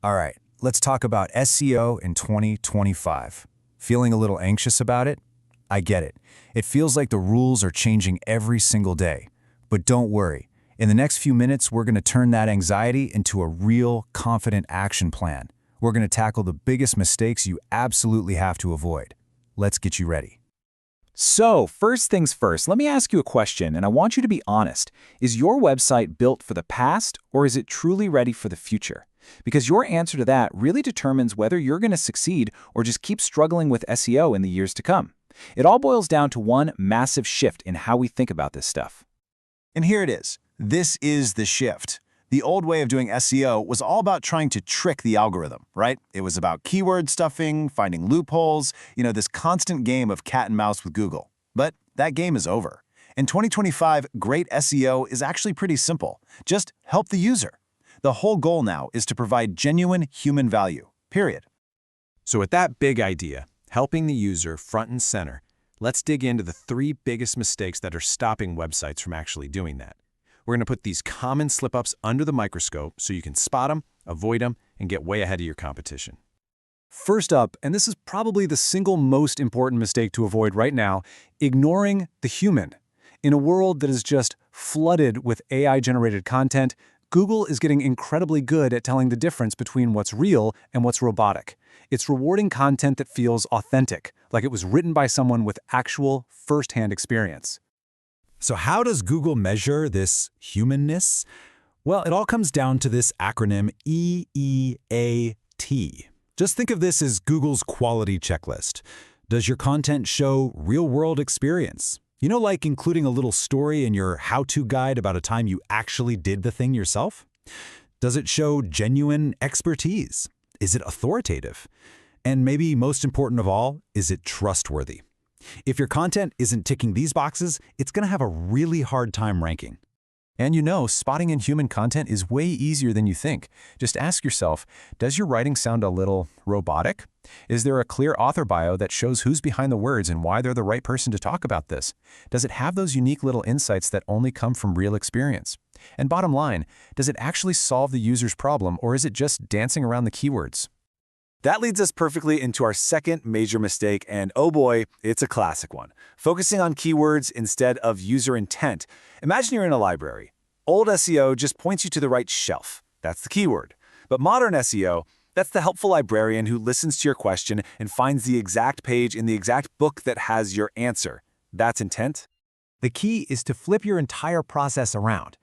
All right, let's talk about SEO in 2025. Feeling a little anxious about it? I get it. It feels like the rules are changing every single day. But don't worry. In the next few minutes, we're going to turn that anxiety into a real, confident action plan. We're going to tackle the biggest mistakes you absolutely have to avoid. Let's get you ready. So, first things first, let me ask you a question, and I want you to be honest. Is your website built for the past, or is it truly ready for the future? Because your answer to that really determines whether you're going to succeed or just keep struggling with SEO in the years to come. It all boils down to one massive shift in how we think about this stuff. And here it is. This is the shift. The old way of doing SEO was all about trying to trick the algorithm, right? It was about keyword stuffing, finding loopholes, this constant game of cat and mouse with Google. But that game is over. In 2025, great SEO is actually pretty simple. Just help the user. The whole goal now is to provide genuine human value, period. So with that big idea, helping the user front and center, let's dig into the 3 biggest mistakes that are stopping websites from actually doing that. We're going to put these common slip-ups under the microscope so you can spot them, avoid them, and get way ahead of your competition. First up, and this is probably the single most important mistake to avoid right now, ignoring the human. In a world that is just flooded with AI-generated content, Google is getting incredibly good at telling the difference between what's real and what's robotic. It's rewarding content that feels authentic, like it was written by someone with actual first-hand experience. So how does Google measure this humanness? Well, it all comes down to this acronym EEAT. Just think of this as Google's quality checklist. Does your content show real-world experience? Like including a little story in your how-to guide about a time you actually did the thing yourself? Does it show genuine expertise? Is it authoritative? And maybe most important of all, is it trustworthy? If your content isn't ticking these boxes, it's going to have a really hard time ranking. And spotting inhuman content is way easier than you think. Just ask yourself, does your writing sound a little robotic? Is there a clear author bio that shows who's behind the words and why they're the right person to talk about this? Does it have those unique little insights that only come from real experience? And bottom line, does it actually solve the user's problem, or is it just dancing around the keywords? That leads us perfectly into our second major mistake, and oh boy, it's a classic one. Focusing on keywords instead of user intent. Imagine you're in a library. Old SEO just points you to the right shelf. That's the keyword. But modern SEO, that's the helpful librarian who listens to your question and finds the exact page in the exact book that has your answer. That's intent. The key is to flip your entire process around.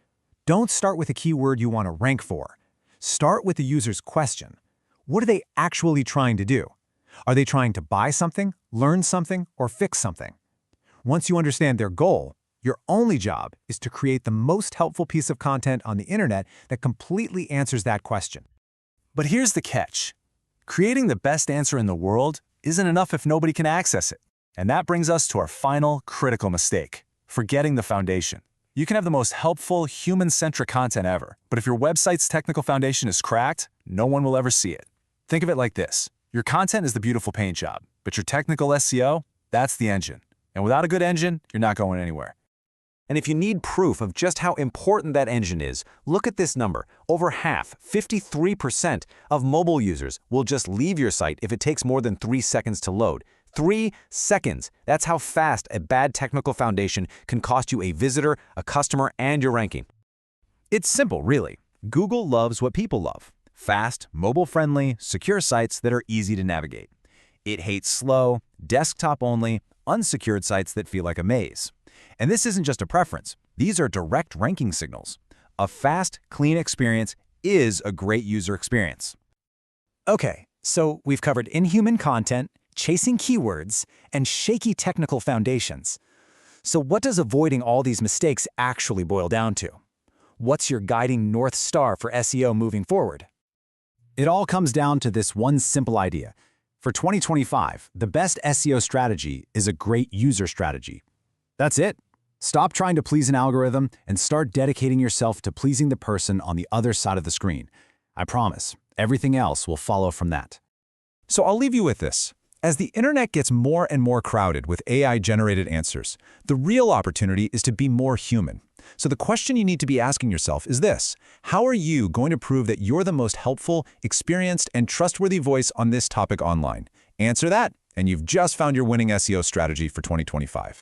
Don't start with a keyword you want to rank for. Start with the user's question. What are they actually trying to do? Are they trying to buy something, learn something, or fix something? Once you understand their goal, your only job is to create the most helpful piece of content on the internet that completely answers that question. But here's the catch. Creating the best answer in the world isn't enough if nobody can access it. And that brings us to our final critical mistake, forgetting the foundation. You can have the most helpful, human-centric content ever, but if your website's technical foundation is cracked, no one will ever see it. Think of it like this. Your content is the beautiful paint job, but your technical SEO, that's the engine. And without a good engine, you're not going anywhere. And if you need proof of just how important that engine is, look at this number. Over half, 53% of mobile users will just leave your site if it takes more than 3 seconds to load. 3 seconds. That's how fast a bad technical foundation can cost you a visitor, a customer, and your ranking. It's simple, really. Google loves what people love. Fast, mobile-friendly, secure sites that are easy to navigate. It hates slow, desktop-only, unsecured sites that feel like a maze. And this isn't just a preference. These are direct ranking signals. A fast, clean experience is a great user experience. Okay, so we've covered inhuman content, chasing keywords, and shaky technical foundations. So what does avoiding all these mistakes actually boil down to? What's your guiding North Star for SEO moving forward? It all comes down to this one simple idea. For 2025, the best SEO strategy is a great user strategy. That's it. Stop trying to please an algorithm and start dedicating yourself to pleasing the person on the other side of the screen. I promise, everything else will follow from that. So I'll leave you with this. As the internet gets more and more crowded with AI-generated answers, the real opportunity is to be more human. So the question you need to be asking yourself is this: how are you going to prove that you're the most helpful, experienced, and trustworthy voice on this topic online? Answer that, and you've just found your winning SEO strategy for 2025.